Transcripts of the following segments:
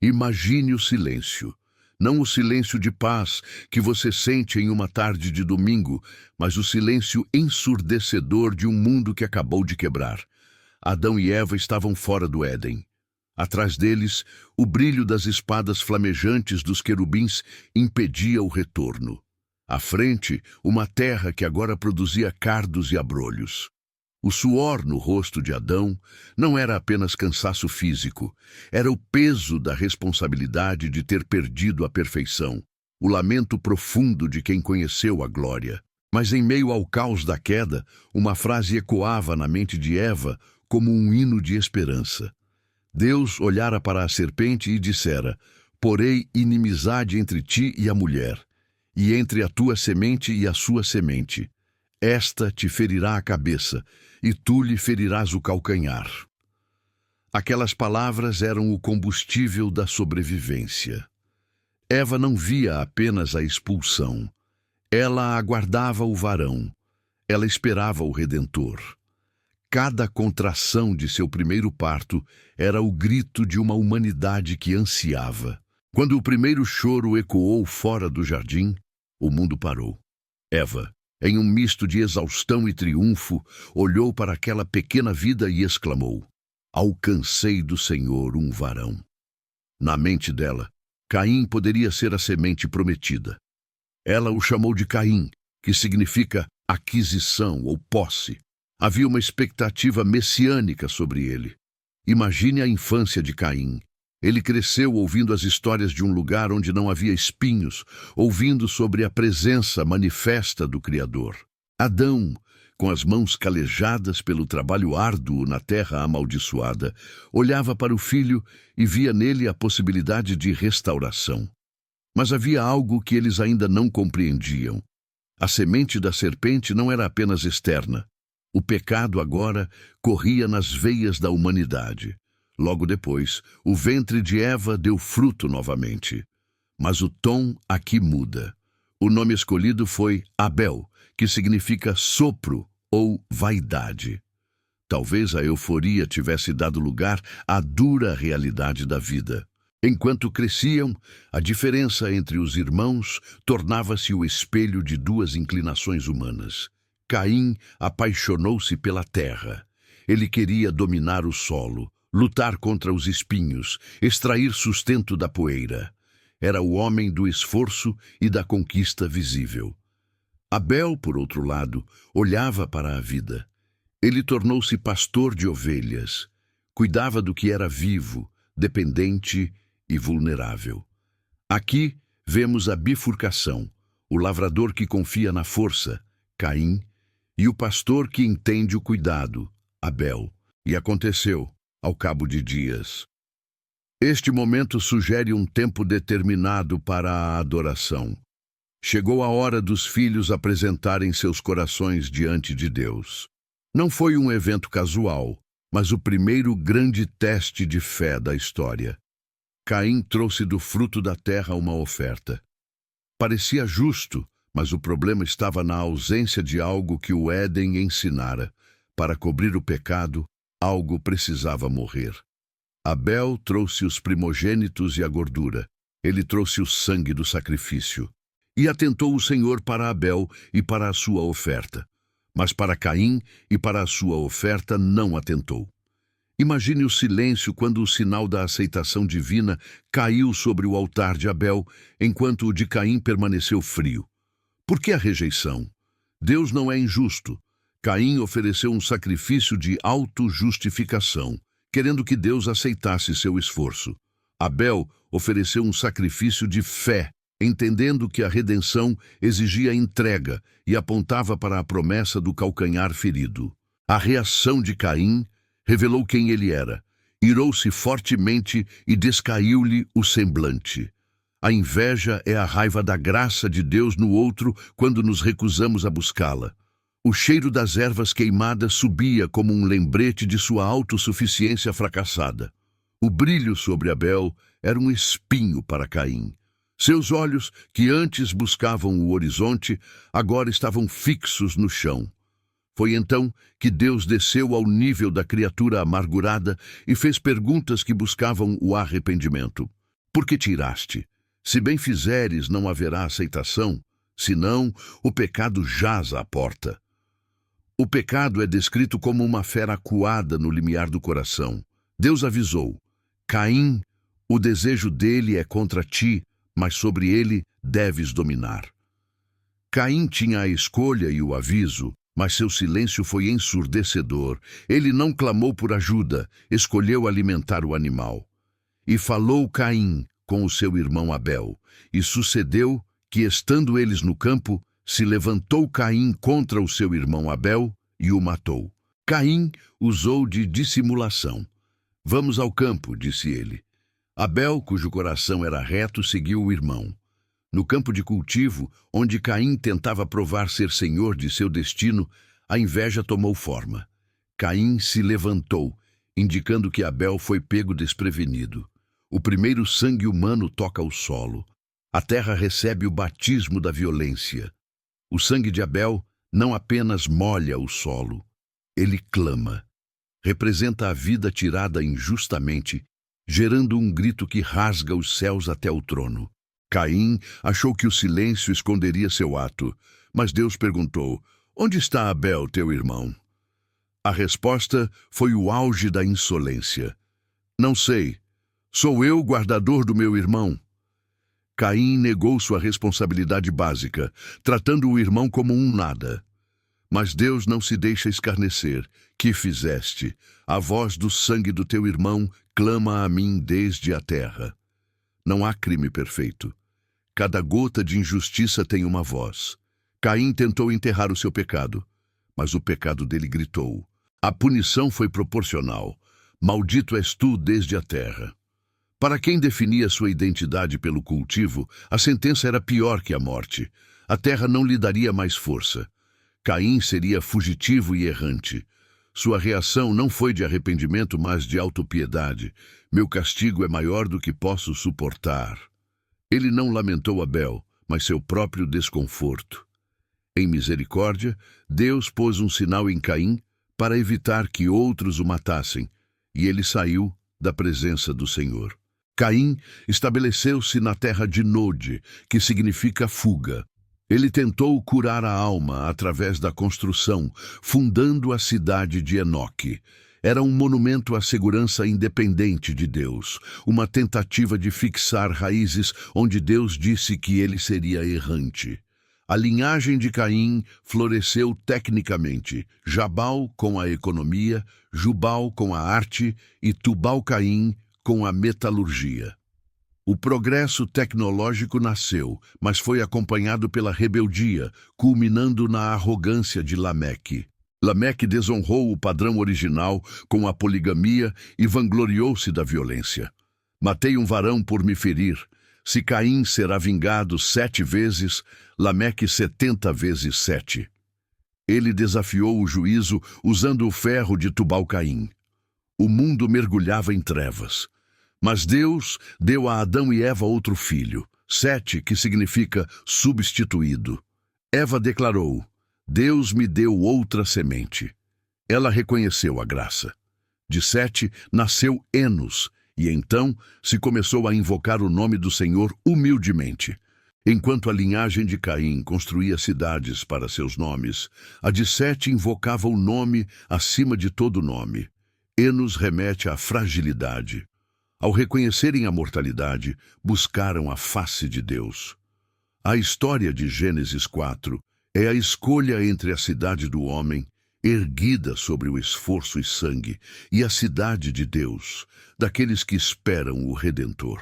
Imagine o silêncio. Não o silêncio de paz que você sente em uma tarde de domingo, mas o silêncio ensurdecedor de um mundo que acabou de quebrar. Adão e Eva estavam fora do Éden. Atrás deles, o brilho das espadas flamejantes dos querubins impedia o retorno. À frente, uma terra que agora produzia cardos e abrolhos. O suor no rosto de Adão não era apenas cansaço físico, era o peso da responsabilidade de ter perdido a perfeição, o lamento profundo de quem conheceu a glória. Mas em meio ao caos da queda, uma frase ecoava na mente de Eva como um hino de esperança. Deus olhara para a serpente e dissera: "Porei inimizade entre ti e a mulher, e entre a tua semente e a sua semente. Esta te ferirá a cabeça, e tu lhe ferirás o calcanhar." Aquelas palavras eram o combustível da sobrevivência. Eva não via apenas a expulsão. Ela aguardava o varão. Ela esperava o Redentor. Cada contração de seu primeiro parto era o grito de uma humanidade que ansiava. Quando o primeiro choro ecoou fora do jardim, o mundo parou. Eva, em um misto de exaustão e triunfo, olhou para aquela pequena vida e exclamou: "Alcancei do Senhor um varão." Na mente dela, Caim poderia ser a semente prometida. Ela o chamou de Caim, que significa aquisição ou posse. Havia uma expectativa messiânica sobre ele. Imagine a infância de Caim. Ele cresceu ouvindo as histórias de um lugar onde não havia espinhos, ouvindo sobre a presença manifesta do Criador. Adão, com as mãos calejadas pelo trabalho árduo na terra amaldiçoada, olhava para o filho e via nele a possibilidade de restauração. Mas havia algo que eles ainda não compreendiam. A semente da serpente não era apenas externa. O pecado agora corria nas veias da humanidade. Logo depois, o ventre de Eva deu fruto novamente. Mas o tom aqui muda. O nome escolhido foi Abel, que significa sopro ou vaidade. Talvez a euforia tivesse dado lugar à dura realidade da vida. Enquanto cresciam, a diferença entre os irmãos tornava-se o espelho de duas inclinações humanas. Caim apaixonou-se pela terra. Ele queria dominar o solo, lutar contra os espinhos, extrair sustento da poeira. Era o homem do esforço e da conquista visível. Abel, por outro lado, olhava para a vida. Ele tornou-se pastor de ovelhas. Cuidava do que era vivo, dependente e vulnerável. Aqui vemos a bifurcação, o lavrador que confia na força, Caim, e o pastor que entende o cuidado, Abel. E aconteceu, ao cabo de dias. Este momento sugere um tempo determinado para a adoração. Chegou a hora dos filhos apresentarem seus corações diante de Deus. Não foi um evento casual, mas o primeiro grande teste de fé da história. Caim trouxe do fruto da terra uma oferta. Parecia justo, mas o problema estava na ausência de algo que o Éden ensinara. Para cobrir o pecado, algo precisava morrer. Abel trouxe os primogênitos e a gordura. Ele trouxe o sangue do sacrifício. E atentou o Senhor para Abel e para a sua oferta. Mas para Caim e para a sua oferta não atentou. Imagine o silêncio quando o sinal da aceitação divina caiu sobre o altar de Abel, enquanto o de Caim permaneceu frio. Por que a rejeição? Deus não é injusto. Caim ofereceu um sacrifício de autojustificação, querendo que Deus aceitasse seu esforço. Abel ofereceu um sacrifício de fé, entendendo que a redenção exigia entrega e apontava para a promessa do calcanhar ferido. A reação de Caim revelou quem ele era. Irou-se fortemente e descaiu-lhe o semblante. A inveja é a raiva da graça de Deus no outro quando nos recusamos a buscá-la. O cheiro das ervas queimadas subia como um lembrete de sua autossuficiência fracassada. O brilho sobre Abel era um espinho para Caim. Seus olhos, que antes buscavam o horizonte, agora estavam fixos no chão. Foi então que Deus desceu ao nível da criatura amargurada e fez perguntas que buscavam o arrependimento. Por que tiraste? Se bem fizeres, não haverá aceitação, senão o pecado jaz à porta. O pecado é descrito como uma fera acuada no limiar do coração. Deus avisou: Caim, o desejo dele é contra ti, mas sobre ele deves dominar. Caim tinha a escolha e o aviso, mas seu silêncio foi ensurdecedor. Ele não clamou por ajuda, escolheu alimentar o animal. E falou Caim com o seu irmão Abel, e sucedeu que, estando eles no campo, se levantou Caim contra o seu irmão Abel e o matou. Caim usou de dissimulação. Vamos ao campo, disse ele. Abel, cujo coração era reto, seguiu o irmão. No campo de cultivo, onde Caim tentava provar ser senhor de seu destino, a inveja tomou forma. Caim se levantou, indicando que Abel foi pego desprevenido. O primeiro sangue humano toca o solo. A terra recebe o batismo da violência. O sangue de Abel não apenas molha o solo, ele clama. Representa a vida tirada injustamente, gerando um grito que rasga os céus até o trono. Caim achou que o silêncio esconderia seu ato, mas Deus perguntou: onde está Abel, teu irmão? A resposta foi o auge da insolência. Não sei. Sou eu guardador do meu irmão. Caim negou sua responsabilidade básica, tratando o irmão como um nada. Mas Deus não se deixa escarnecer. Que fizeste? A voz do sangue do teu irmão clama a mim desde a terra. Não há crime perfeito. Cada gota de injustiça tem uma voz. Caim tentou enterrar o seu pecado, mas o pecado dele gritou. A punição foi proporcional. Maldito és tu desde a terra. Para quem definia sua identidade pelo cultivo, a sentença era pior que a morte. A terra não lhe daria mais força. Caim seria fugitivo e errante. Sua reação não foi de arrependimento, mas de autopiedade. Meu castigo é maior do que posso suportar. Ele não lamentou Abel, mas seu próprio desconforto. Em misericórdia, Deus pôs um sinal em Caim para evitar que outros o matassem, e ele saiu da presença do Senhor. Caim estabeleceu-se na terra de Nod, que significa fuga. Ele tentou curar a alma através da construção, fundando a cidade de Enoque. Era um monumento à segurança independente de Deus, uma tentativa de fixar raízes onde Deus disse que ele seria errante. A linhagem de Caim floresceu tecnicamente, Jabal com a economia, Jubal com a arte e Tubal-Caim com a metalurgia. O progresso tecnológico nasceu, mas foi acompanhado pela rebeldia, culminando na arrogância de Lameque. Lameque desonrou o padrão original com a poligamia e vangloriou-se da violência. Matei um varão por me ferir. Se Caim será vingado 7 vezes, Lameque 70 vezes 7. Ele desafiou o juízo usando o ferro de Tubal-Caim. O mundo mergulhava em trevas. Mas Deus deu a Adão e Eva outro filho, Sete, que significa substituído. Eva declarou: Deus me deu outra semente. Ela reconheceu a graça. De Sete nasceu Enos, e então se começou a invocar o nome do Senhor humildemente. Enquanto a linhagem de Caim construía cidades para seus nomes, a de Sete invocava o nome acima de todo nome. Enos remete à fragilidade. Ao reconhecerem a mortalidade, buscaram a face de Deus. A história de Gênesis 4 é a escolha entre a cidade do homem, erguida sobre o esforço e sangue, e a cidade de Deus, daqueles que esperam o Redentor.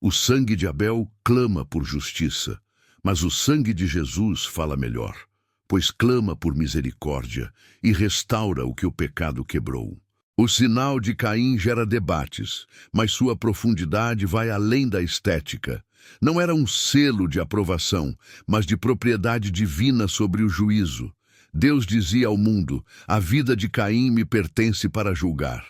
O sangue de Abel clama por justiça, mas o sangue de Jesus fala melhor, pois clama por misericórdia e restaura o que o pecado quebrou. O sinal de Caim gera debates, mas sua profundidade vai além da estética. Não era um selo de aprovação, mas de propriedade divina sobre o juízo. Deus dizia ao mundo: a vida de Caim me pertence para julgar.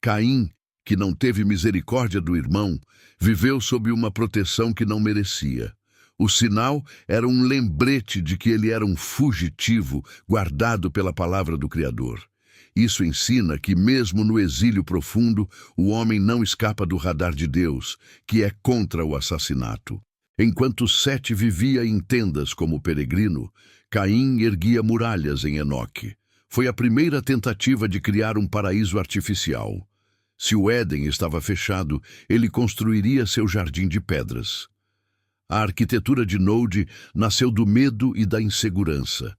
Caim, que não teve misericórdia do irmão, viveu sob uma proteção que não merecia. O sinal era um lembrete de que ele era um fugitivo guardado pela palavra do Criador. Isso ensina que, mesmo no exílio profundo, o homem não escapa do radar de Deus, que é contra o assassinato. Enquanto Sete vivia em tendas como peregrino, Caim erguia muralhas em Enoque. Foi a primeira tentativa de criar um paraíso artificial. Se o Éden estava fechado, ele construiria seu jardim de pedras. A arquitetura de Node nasceu do medo e da insegurança.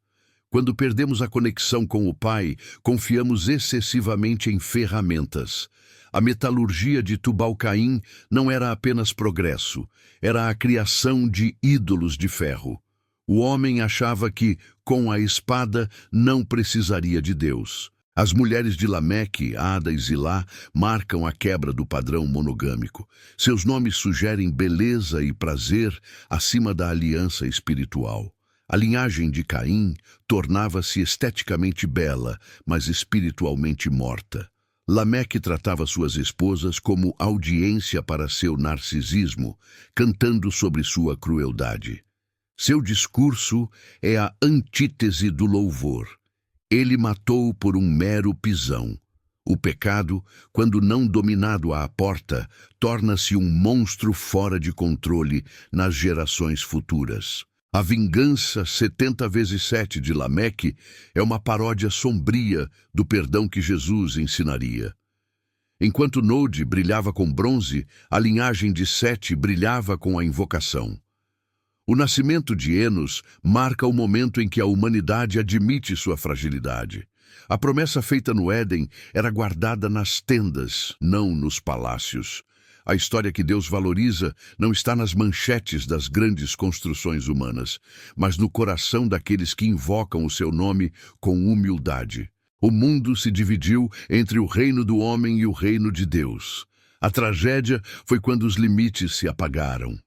Quando perdemos a conexão com o Pai, confiamos excessivamente em ferramentas. A metalurgia de Tubal-Caim não era apenas progresso, era a criação de ídolos de ferro. O homem achava que, com a espada, não precisaria de Deus. As mulheres de Lameque, Ada e Zilá, marcam a quebra do padrão monogâmico. Seus nomes sugerem beleza e prazer acima da aliança espiritual. A linhagem de Caim tornava-se esteticamente bela, mas espiritualmente morta. Lameque tratava suas esposas como audiência para seu narcisismo, cantando sobre sua crueldade. Seu discurso é a antítese do louvor. Ele matou por um mero pisão. O pecado, quando não dominado à porta, torna-se um monstro fora de controle nas gerações futuras. A vingança 70 vezes 7 de Lameque é uma paródia sombria do perdão que Jesus ensinaria. Enquanto Node brilhava com bronze, a linhagem de Sete brilhava com a invocação. O nascimento de Enos marca o momento em que a humanidade admite sua fragilidade. A promessa feita no Éden era guardada nas tendas, não nos palácios. A história que Deus valoriza não está nas manchetes das grandes construções humanas, mas no coração daqueles que invocam o seu nome com humildade. O mundo se dividiu entre o reino do homem e o reino de Deus. A tragédia foi quando os limites se apagaram.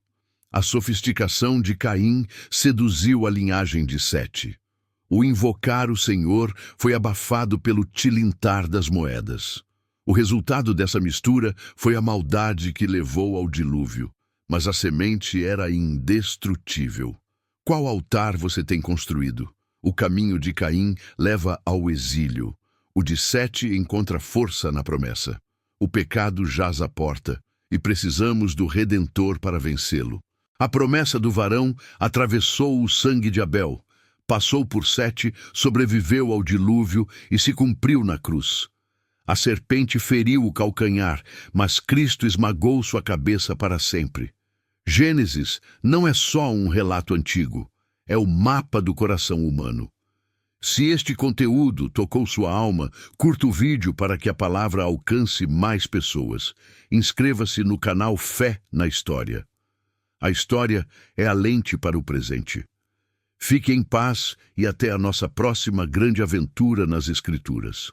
A sofisticação de Caim seduziu a linhagem de Sete. O invocar o Senhor foi abafado pelo tilintar das moedas. O resultado dessa mistura foi a maldade que levou ao dilúvio, mas a semente era indestrutível. Qual altar você tem construído? O caminho de Caim leva ao exílio. O de Sete encontra força na promessa. O pecado jaz à porta e precisamos do Redentor para vencê-lo. A promessa do varão atravessou o sangue de Abel, passou por Sete, sobreviveu ao dilúvio e se cumpriu na cruz. A serpente feriu o calcanhar, mas Cristo esmagou sua cabeça para sempre. Gênesis não é só um relato antigo, é o mapa do coração humano. Se este conteúdo tocou sua alma, curta o vídeo para que a palavra alcance mais pessoas. Inscreva-se no canal Fé na História. A história é a lente para o presente. Fique em paz e até a nossa próxima grande aventura nas Escrituras.